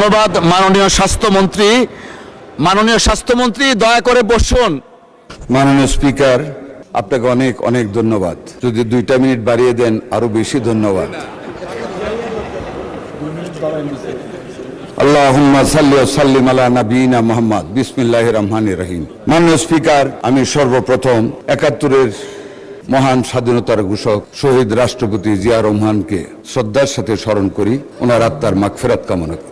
ধন্যবাদ মাননীয় স্বাস্থ্যমন্ত্রী। মাননীয় স্বাস্থ্যমন্ত্রী দয়া করে বসুন। মাননীয় স্পিকার, আপনাকে অনেক অনেক ধন্যবাদ। যদি 2টা মিনিট বাড়িয়ে দেন আরো বেশি ধন্যবাদ। আল্লাহুম্মা সাল্লি ওয়া সাল্লিম আলা নাবিয়িনা মুহাম্মদ। বিসমিল্লাহির রহমানির রহিম। মাননীয় স্পিকার, আমি সর্বপ্রথম 71-এর মহান স্বাধীনতার ঘোষক শহীদ রাষ্ট্রপতি জিয়া রহমানকে শ্রদ্ধার সাথে স্মরণ করি, ওনার আত্মার মাগফিরাত কামনা করি।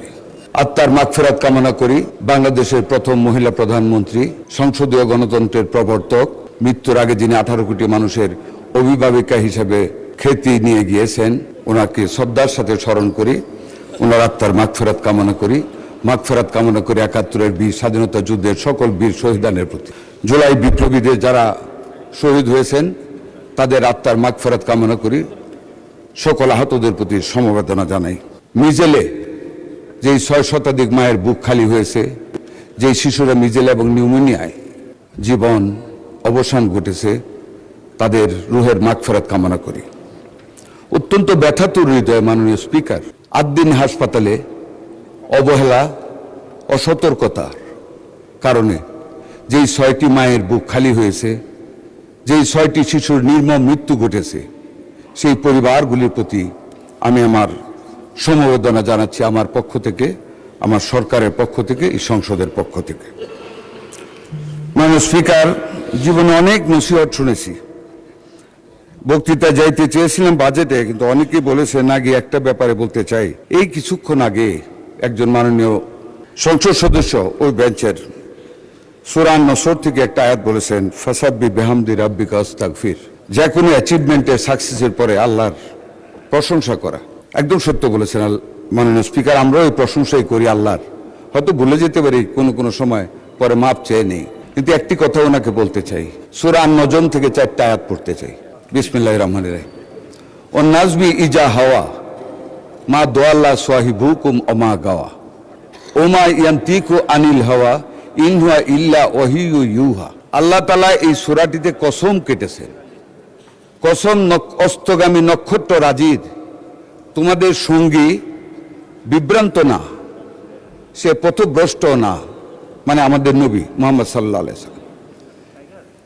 আত্মার মাগফিরাত কামনা করি বাংলাদেশের প্রথম মহিলা প্রধানমন্ত্রী, সংসদীয় গণতন্ত্রের প্রবর্তক, মৃত্যুর আগে যিনি 18 কোটি মানুষের অভিভাবিকা হিসেবে খ্যাতি নিয়ে গিয়েছেন, ওনাকে শ্রদ্ধার সাথে স্মরণ করি, ওনার আত্মার মাগফিরাত কামনা করি। মাগফিরাত কামনা করি 71-এর বীর স্বাধীনতা যুদ্ধের সকল বীর শহীদানের প্রতি। জুলাই বিপ্লবীদের যারা শহীদ হয়েছেন তাদের আত্মার মাগফিরাত কামনা করি। সকল আহতদের প্রতি সমবেদনা জানাই। মিজেলে যেই 6 শতাধিক মায়ের বুক খালি হয়েছে, যেই শিশুরা মিজেল এবং নিউমোনিয়ায় জীবন অবসান ঘটেছে, তাদের রুহের মাগফিরাত কামনা করি। অত্যন্ত ব্যথাতুর হৃদয় মাননীয় স্পিকার, 8 দিন হাসপাতালে অবহেলা, অসতর্কতার কারণে যেই 6টি মায়ের বুক খালি হয়েছে, যেই 6টি শিশুর নির্মম মৃত্যু ঘটেছে, সেই পরিবারগুলির প্রতি আমি আমার সমবেদনা জানাচ্ছি, আমার পক্ষ থেকে, আমার সরকারের পক্ষ থেকে, এই সংসদের পক্ষ থেকে। মাননীয় স্পিকার, জীবনে অনেক নসিহত শুনেছি। বক্তৃতা যাইতে চেয়েছিলাম বাজেটে, কিন্তু অনেকেই বলেছে না গিয়ে একটা ব্যাপারে বলতে চাই। এই কিছুক্ষণ আগে একজন মাননীয় সংসদ সদস্য ওই বেঞ্চের সূরা নসর থেকে একটা আয়াত বলেছেন, ফাসাব্বি বিহামদি রাব্বিকা আস্তাগফির। যে কোনো অ্যাচিভমেন্টের সাকসেসের পরে আল্লাহর প্রশংসা করা। একদম সত্য বলেছেন মাননীয় স্পিকার, আমরাও এই প্রশংসাই করি আল্লাহর। হয়তো ভুলে যেতে পারি কোনো সময়, পরে মাপ চেয়ে নেই। কিন্তু একটি কথা ওনাকে বলতে চাই, সূরা নজম থেকে 4টা আয়াত পড়তে চাই। বিসমিল্লাহির রহমানির রহিম। ও নাজবি ইজা হাওয়া মা দোয়াল্লা সাহিবুকুম ওমা গাওয়া ওমা ইয়ান্তিকু আনিল হাওয়া ইন হুয়া ইল্লা ওয়াহিয়ু ইউহা। আল্লাহ তাআলা এই সূরাটিতে কসম কেটেছেন, কসম অস্তগামী নক্ষত্র রাজির, তোমাদের সঙ্গী বিভ্রান্ত না, সে পথভ্রষ্ট না, মানে আমাদের নবী মুহাম্মদ সাল্লাল্লাহু আলাইহি ওয়াসাল্লাম।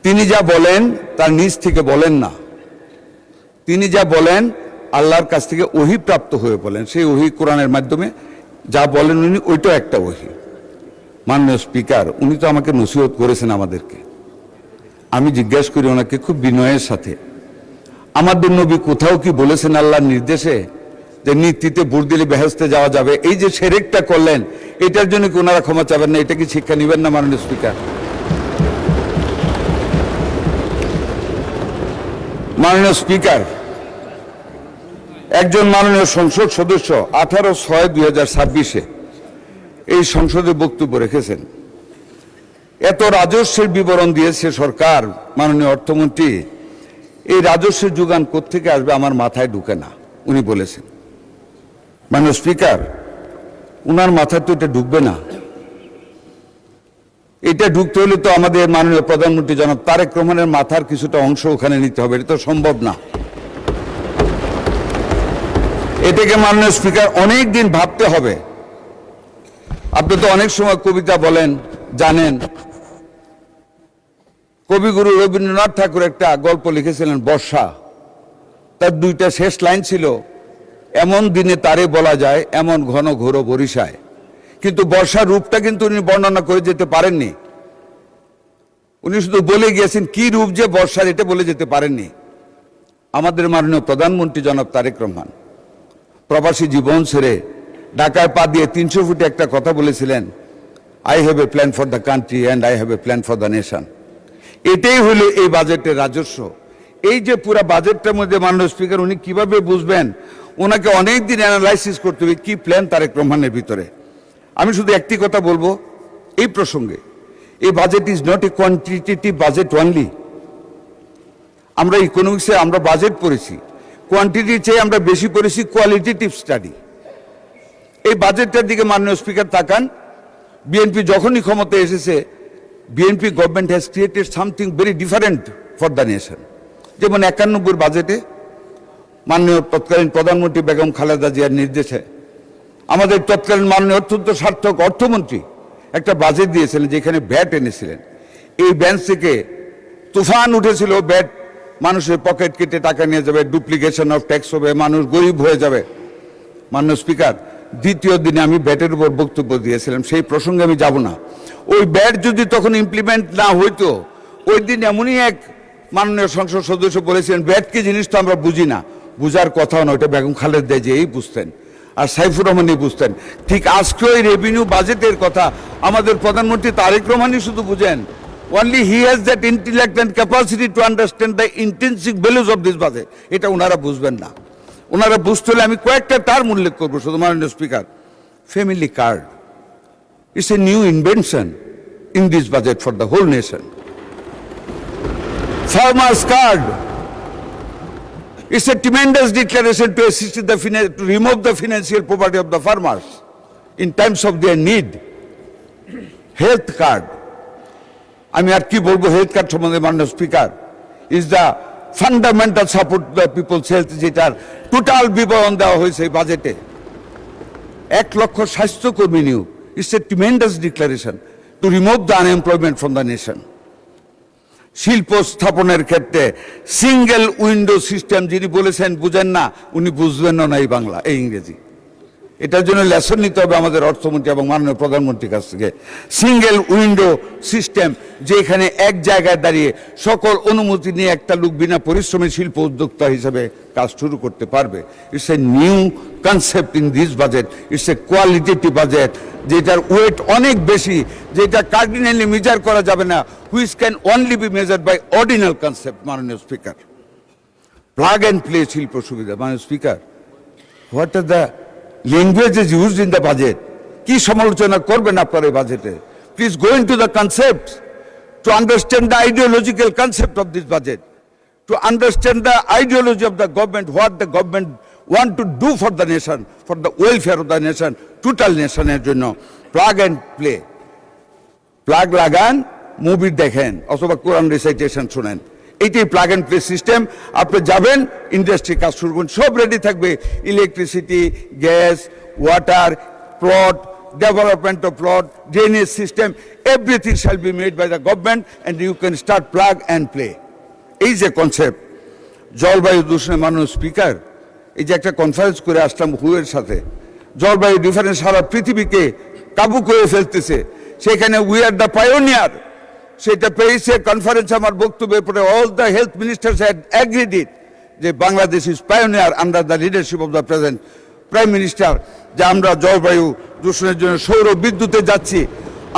তিনি যা বলেন তার নিজ থেকে বলেন না, তিনি যা বলেন আল্লাহর কাছ থেকে ওহী প্রাপ্ত হয়ে বলেন। সেই ওহী কোরআনের মাধ্যমে যা বলেন উনি, ওইটাও একটা ওহী। মাননীয় স্পিকার, উনি তো আমাকে নসিহত করেছেন আমাদেরকে। আমি জিজ্ঞাসা করি ওনাকে খুব বিনয়ের সাথে, আমাদের নবী কোথাও কি বলেছেন আল্লাহর নির্দেশে যে নীতিতে ভোট দিলে বেহেশতে যাওয়া যাবে? এই যে শিরকটা করলেন, এটার জন্য কি ওনারা ক্ষমা চাবেন না? এটা কি শিক্ষা নেবেন না মাননীয় স্পিকার? মাননীয় স্পিকার, একজন মাননীয় সংসদ সদস্য 18/6/2026 এই সংসদে বক্তব্য রেখেছেন। এত রাজস্বের বিবরণ দিয়েছে সরকার, মাননীয় অর্থমন্ত্রী, এই রাজস্বের যোগান কোত্থেকে আসবে আমার মাথায় ঢুকে না, উনি বলেছেন। মাননীয় স্পিকার, উনার মাথায় তো এটা ঢুকবে না। এটা ঢুকতে হলে তো আমাদের মাননীয় প্রধানমন্ত্রী জনাব তারেক রহমানের মাথার কিছুটা অংশ ওখানে নিতে হবে, এটা তো সম্ভব না। এটাকে মাননীয় স্পিকার অনেক দিন ভাবতে হবে। আপনি তো অনেক সময় কবিতা বলেন, জানেন। কবিগুরু রবীন্দ্রনাথ ঠাকুর একটা গল্প লিখেছিলেন বর্ষা। তার 2টা শেষ লাইন ছিল, এমন দিনে তারে বলা যায় এমন ঘন ঘোর বরিশায়। কিন্তু বর্ষার রূপটা কিন্তু উনি বর্ণনা করে যেতে পারেননি। উনি শুধু বলে গিয়েছেন কি রূপ যে বর্ষার, এটা বলে যেতে পারেননি। আমাদের মাননীয় প্রধানমন্ত্রী জনাব তারেক রহমান প্রবাসী জীবন ছেড়ে ঢাকায় পা দিয়ে 300 ফুটে একটা কথা বলেছিলেন, I have a plan for the country and I have a plan for the nation. এটাই হলো এই বাজেটের রাজস্ব। এই যে পুরো বাজেটটার মধ্যে মাননীয় স্পিকার উনি কিভাবে বুঝবেন? ওনাকে অনেক দিন অ্যানালাইসিস করতে হবে কি প্ল্যান তারেক রহমানের ভিতরে। আমি শুধু একটি কথা বলবো এই প্রসঙ্গে, এই budget is not a quantitative budget only. আমরা ইকোনমিক্সে আমরা বাজেট পড়েছি, কোয়ান্টিটির চেয়ে আমরা বেশি পড়েছি কোয়ালিটেটিভ স্টাডি। এই বাজেটটার দিকে মাননীয় স্পিকার তাকান। বিএনপি যখনই ক্ষমতায় এসেছে, BNP government has created something very different for the nation. যেমন 91 বাজেটে মাননীয় তৎকালীন প্রধানমন্ত্রী বেগম খালেদা জিয়ার নির্দেশে আমাদের তৎকালীন মাননীয় অত্যন্ত সার্থক অর্থমন্ত্রী একটা বাজেট দিয়েছিলেন, যেখানে ভ্যাট এনেছিলেন। এই বেঞ্চ থেকে তুফান উঠেছিল, ভ্যাট মানুষের পকেট কেটে টাকা নিয়ে যাবে, ডুপ্লিকেশন অফ ট্যাক্স হবে, মানুষ গরিব হয়ে যাবে। মাননীয় স্পিকার, দ্বিতীয় দিনে আমি ব্যাটের উপর বক্তব্য দিয়েছিলাম, সেই প্রসঙ্গে আমি যাব না। ওই ব্যাট যদি তখন ইমপ্লিমেন্ট না হইতো, ওই দিন এমনই এক মাননীয় সংসদ সদস্য বলেছিলেন, ব্যাট কি জিনিস তো আমরা বুঝি না। বুঝার কথাও না, ওইটা বেগম খালেদা জিয়াই বুঝতেন, আর সাইফুর রহমানই বুঝতেন। ঠিক আজকে ওই রেভিনিউ বাজেটের কথা আমাদের প্রধানমন্ত্রী তারেক রহমানই শুধু বুঝেন। Only he has that intellect and capacity to understand the intrinsic values of this budget. এটা ওনারা বুঝবেন না। ওনারা বুঝতে হলে আমি কয়েকটা টার্ম উল্লেখ করবো শুধু। মাননীয় speaker, family card it's a new invention in this budget for the whole nation. Farmers card, it's a tremendous declaration to assist in to remove the financial poverty of the farmers in times of their need. Health card, আমি আর কি বলবো health card সম্বন্ধে মাননীয় speaker, is the fundamental support the people's health, যেটার total বিবরণ দেওয়া হয়েছে এই বাজেটে। 1 লক্ষ স্বাস্থ্যকর্মী নিয়োগ, it's a tremendous declaration to remove the unemployment from the nation. শিল্প স্থাপনের ক্ষেত্রে সিঙ্গেল উইন্ডো সিস্টেম, যিনি বলেছেন বুঝেন না, উনি বুঝবেন না এই বাংলা এই ইংরেজি। এটার জন্য লেসন নিতে হবে আমাদের অর্থমন্ত্রী এবং মাননীয় প্রধানমন্ত্রীর কাছ থেকে। সিঙ্গেল উইন্ডো সিস্টেম, যেখানে এক জায়গায় দাঁড়িয়ে সকল অনুমতি নিয়ে একটা লোক বিনা পরিশ্রমে শিল্প উদ্যোক্তা হিসেবে কাজ শুরু করতে পারবে। It's a new concept in this budget, it's a qualitative budget, যেটার ওয়েট অনেক বেশি, যেটা কার্ডিনালি মেজার করা যাবে না, which can only be measured by ordinal concept. মাননীয় স্পিকার, প্লাগ অ্যান্ড প্লে শিল্প সুবিধা। মাননীয় speaker, what are the languages used in the budget, কি সমালোচনা করবেন আপনার এই বাজেটে? Please go into the concept to understand the ideological concept of this budget, to understand the ideology of the government, what the government want to do for the nation, for the welfare of the nation, total নেশনের জন্য। Plug and play, plug লাগান, movie দেখেন অথবা কোরআন recitation শুনেন, এইটাই plug and play system. আপনি যাবেন, industry কাজ শুরু করুন, সব রেডি থাকবে। Electricity, gas, water, plot, development of plot, drainage system, everything shall be made by the government and you can start plug and play. এই যে কনসেপ্ট। জলবায়ু দূষণে মাননীয় স্পিকার, এই যে একটা কনফারেন্স করে আসলাম হুয়ের সাথে, জলবায়ু ডিফারেন্স সারা পৃথিবীকে কাবু করে ফেলতেছে, সেখানে উই আর দ্য পায়োনিয়ার। সেটা প্যারিসে কনফারেন্স আমার বক্তব্যের পরে all the health ministers had agreed it, যে Bangladesh is pioneer under the leadership of the present prime minister, যে আমরা জলবায়ু দূষণের জন্য সৌর বিদ্যুতে যাচ্ছি,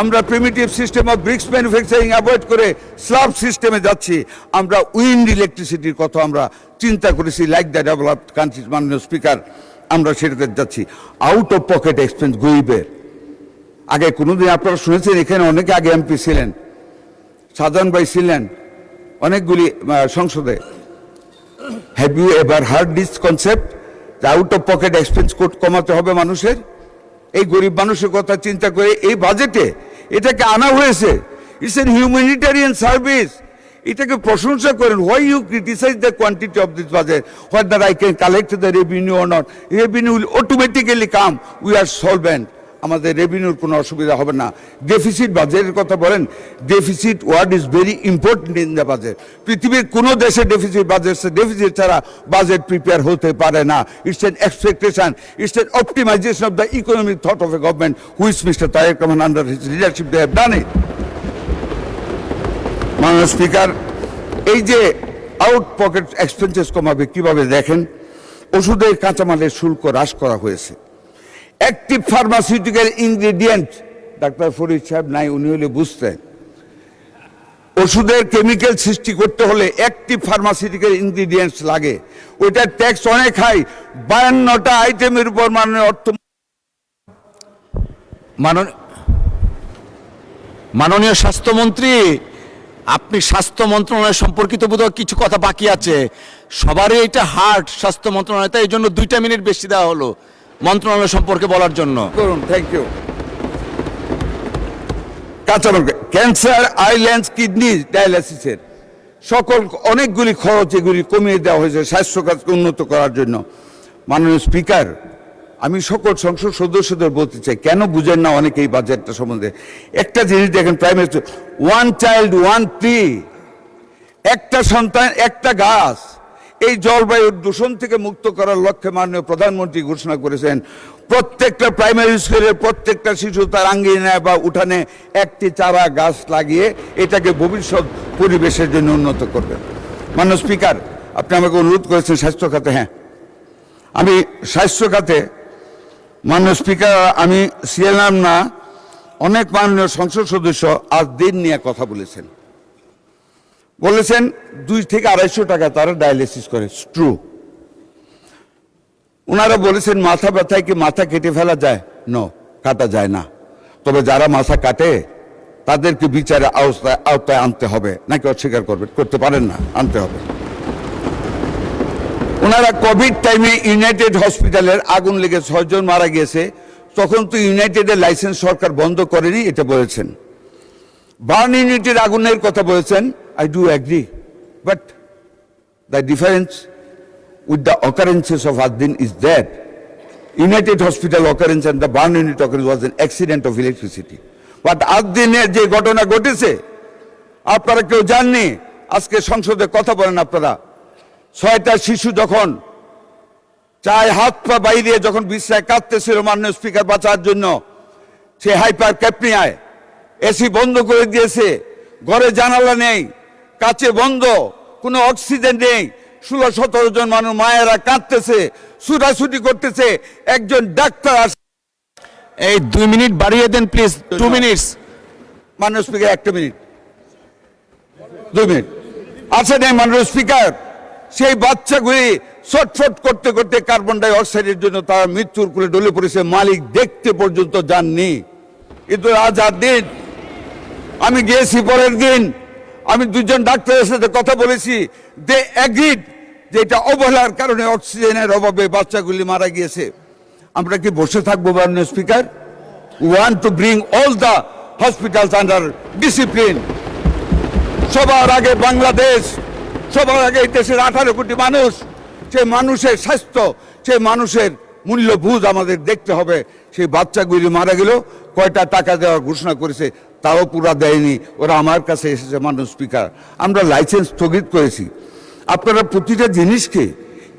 আমরা primitive system of bricks manufacturing avoid করে স্ল্যাব সিস্টেমে যাচ্ছি, আমরা উইন্ড ইলেকট্রিসিটির কথা আমরা চিন্তা করেছি, লাইক দ্য ডেভেলপড কান্ট্রিজ। মাননীয় স্পিকার, আমরা সেটাতে যাচ্ছি। আউট অফ পকেট এক্সপেন্স গরিবের, আগে কোনোদিন আপনারা শুনেছেন, এখানে অনেকে আগে এমপি ছিলেন, সাজান ভাই ছিলেন অনেকগুলি সংসদে। Have you ever heard this concept, out of pocket expense কোড কমাতে হবে মানুষের? এই গরিব মানুষের কথা চিন্তা করে এই বাজেটে এটাকে আনা হয়েছে। ইটস এন হিউম্যানিটেরিয়ান সার্ভিস, এটাকে প্রশংসা করেন। Why you criticize the quantity of this budget, whether I can collect the revenue or not, revenue will automatically come, we are solvent, আমাদের রেভিনিউর কোনো অসুবিধা হবে না। ডেফিসিট বাজেটের কথা বলেন, deficit word is very important in the budget. পৃথিবীর কোনো দেশে ডেফিসিট ডেফিসিট ছাড়া বাজেট প্রিপেয়ার হতে পারে না। It's an expectation, it's an optimization of the economic thought of a government, which mister Tarique Rahman under his leadership they have done it. মাননীয় speaker, এই যে আউট পকেট এক্সপেন্সেস কমাবে কিভাবে দেখেন, ওষুধের কাঁচামালের শুল্ক হ্রাস করা হয়েছে। Active pharmaceutical ingredient, doctor Farid সাহেব নাই, উনি হলে বুঝতেন, ওষুধের কেমিক্যাল সৃষ্টি করতে হলে অ্যাক্টিভ ফার্মাসিউটিক্যাল ইনগ্রেডিয়েন্টস লাগে, ওইটার ট্যাক্স অনেক হাই। 52টা আইটেমের উপর মাননীয় স্বাস্থ্যমন্ত্রী, আপনি স্বাস্থ্য মন্ত্রণালয় সম্পর্কিত বোধহয় কিছু কথা বাকি আছে। সবারই এটা হার্ট স্বাস্থ্য মন্ত্রণালয়, তাই এই জন্য 2টা মিনিট বেশি দেওয়া হলো মন্ত্রণালয় সম্পর্কে বলার জন্য। করুন, থ্যাংক ইউ। কাঁচামাল, ক্যান্সার, আইল্যান্স, কিডনি ডায়ালাইসিসের সকল অনেকগুলি খরচ এগুলি কমিয়ে দেওয়া হয়েছে স্বাস্থ্য কাজকে উন্নত করার জন্য। মাননীয় স্পিকার, আমি সকল সংসদ সদস্যদের বলতে চাই, কেন বুঝেন না অনেকে এই বাজেটটা সম্বন্ধে? একটা জিনিস দেখেন, prime minister, one child one tree, একটা সন্তান একটা গাছ। এই জলবায়ুর দূষণ থেকে মুক্ত করার লক্ষ্যে মাননীয় প্রধানমন্ত্রী ঘোষণা করেছেন প্রত্যেকটা প্রাইমারি স্কুলের প্রত্যেকটা শিশু তার আঙ্গিনায় বা উঠানে একটি চারা গাছ লাগিয়ে এটাকে ভবিষ্যৎ পরিবেশের জন্য উন্নত করবেন। মাননীয় স্পিকার, আপনি আমাকে অনুরোধ করেছেন স্বাস্থ্য খাতে। হ্যাঁ, আমি স্বাস্থ্য খাতে, মাননীয় স্পিকার, আমি ছিলাম না, অনেক মাননীয় সংসদ সদস্য আজ দিন নিয়ে কথা বলেছেন 2 থেকে 250 টাকা তারা ডায়ালিসিস করে। ট্রু। ওনারা বলেছেন মাথা ব্যথায় কি মাথা কেটে ফেলা যায়? নো, কাটা যায় না। তবে যারা মাথা কাটে তাদেরকে বিচারে আওতায় আনতে হবে, নাকি অস্বীকার করতে পারেন না, আনতে হবে। ওনারা কোভিড টাইমে ইউনাইটেড হসপিটালের আগুন লেগে 6 জন মারা গিয়েছে, তখন তো ইউনাইটেডের লাইসেন্স সরকার বন্ধ করেনি, এটা বলেছেন। বার্ন ইউনিটের আগুনের কথা বলেছেন, I do agree, but the difference with the occurrences of Adin is that United Hospital occurrence and the Barn Unit occurrence was an accident of electricity. But Adiner যে ঘটনা ঘটেছে আপনারা কেউ জাননি। আজকে সংসদে কথা বলেন আপনারা, 6টা শিশু যখন চায় হাত পা বাইরে যখন বিশ্রায় কাঁদতেছিল মাননীয় স্পিকার বাঁচার জন্য, সে হাইপার ক্যাপনিয়ায় এসি বন্ধ করে দিয়েছে, ঘরে জানালা নেই, কাছে বন্ধ, কোনো অক্সিজেন নেই, 16-17 জন মানুষ মায়েরা কাঁদতেছে, ছুটাছুটি করতেছে, একজন ডাক্তার। এই 2 মিনিট বাড়িয়ে দেন প্লিজ, 2 মিনিটস। মাননীয় স্পিকার 1 মিনিট, 2 মিনিট আছে নেই। মাননীয় স্পিকার, সেই বাচ্চাগুলি ছটফট করতে করতে কার্বন ডাই অক্সাইডের জন্য তারা মৃত্যুর কোলে ঢলে পড়েছে, মালিক দেখতে পর্যন্ত যাননি। কিন্তু আজ দিন আমি গিয়েছি, পরের দিন আমি 2 জন ডাক্তারের সাথে কথা বলেছি, দে এগ্রিড যে এটা অবহেলার কারণে অক্সিজেনের অভাবে বাচ্চাগুলি মারা গিয়েছে। আমরা কি বসে থাকবো মাননীয় speaker? We want to bring all the hospitals under discipline. সবার আগে বাংলাদেশ, সবার আগে এই দেশের 18 কোটি মানুষ, সেই মানুষের স্বাস্থ্য, সেই মানুষের মূল্যবোধ আমাদের দেখতে হবে। সেই বাচ্চাগুলি মারা গেল, কয়টা টাকা দেওয়ার ঘোষণা করেছে তাও পুরা দেয়নি, ওরা আমার কাছে এসেছে। মাননীয় স্পিকার, আমরা লাইসেন্স স্থগিত করেছি। আপনারা প্রতিটা জিনিসকে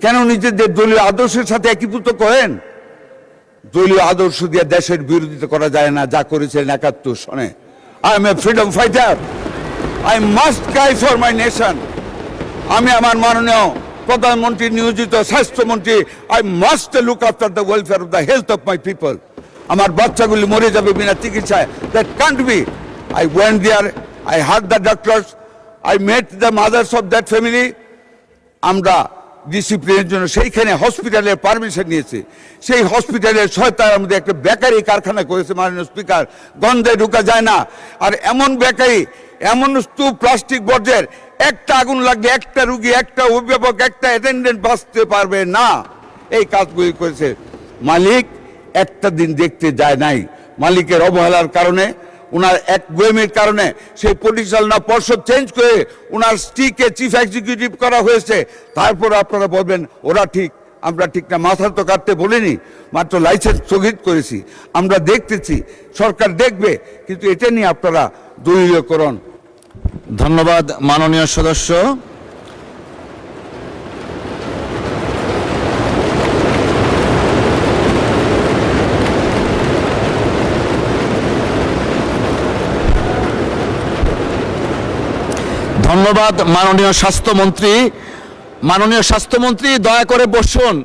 কেন নিজেদের দলীয় আদর্শের সাথে একীভূত করেন? দলীয় আদর্শ দিয়ে দেশের বিরোধিতা করা যায় না, যা করেছেন 71 সনে। I am a freedom fighter, I must cry for my nation. আমি আমার মাননীয় প্রধানমন্ত্রী নিয়োজিত স্বাস্থ্যমন্ত্রী, I must look after the welfare of the health of my people. আমার বাচ্চাগুলি মরে যাবে বিনা চিকিৎসায়, that can't be. I went there, I heard the doctors, I met the mothers of that family. আমরা ডিসিপ্লিনের জন্য সেইখানে হসপিটালের পারমিশন নিয়েছে। সেই হসপিটালের 6টার মধ্যে একটা বেকারি কারখানা করেছে মাননীয় স্পিকার, গন্ধে ঢুকা যায় না। আর এমন বেকারি, এমন স্তূপ প্লাস্টিক বর্জ্যের, একটা আগুন লাগলে একটা রুগী, একটা অভিভাবক, একটা অ্যাটেন্ডেন্ট বাঁচতে পারবে না। এই কাজগুলি করেছে। মালিক একটা দিন দেখতে যায় নাই। মালিকের অবহেলার কারণে, ওনার একগুঁয়েমির কারণে সেই পরিচালনা পর্ষদ চেঞ্জ করে ওনার স্ত্রীকে চিফ এক্সিকিউটিভ করা হয়েছে। তারপর আপনারা বলবেন ওরা ঠিক, আমরা ঠিক না। মাথা তো কাটতে বলিনি, মাত্র লাইসেন্স স্থগিত করেছি। আমরা দেখতেছি, সরকার দেখবে, কিন্তু এটা নিয়ে আপনারা দলীয়করণ। ধন্যবাদ মাননীয় সদস্য। ধন্যবাদ মাননীয় স্বাস্থ্যমন্ত্রী। মাননীয় স্বাস্থ্যমন্ত্রী, দয়া করে বসুন।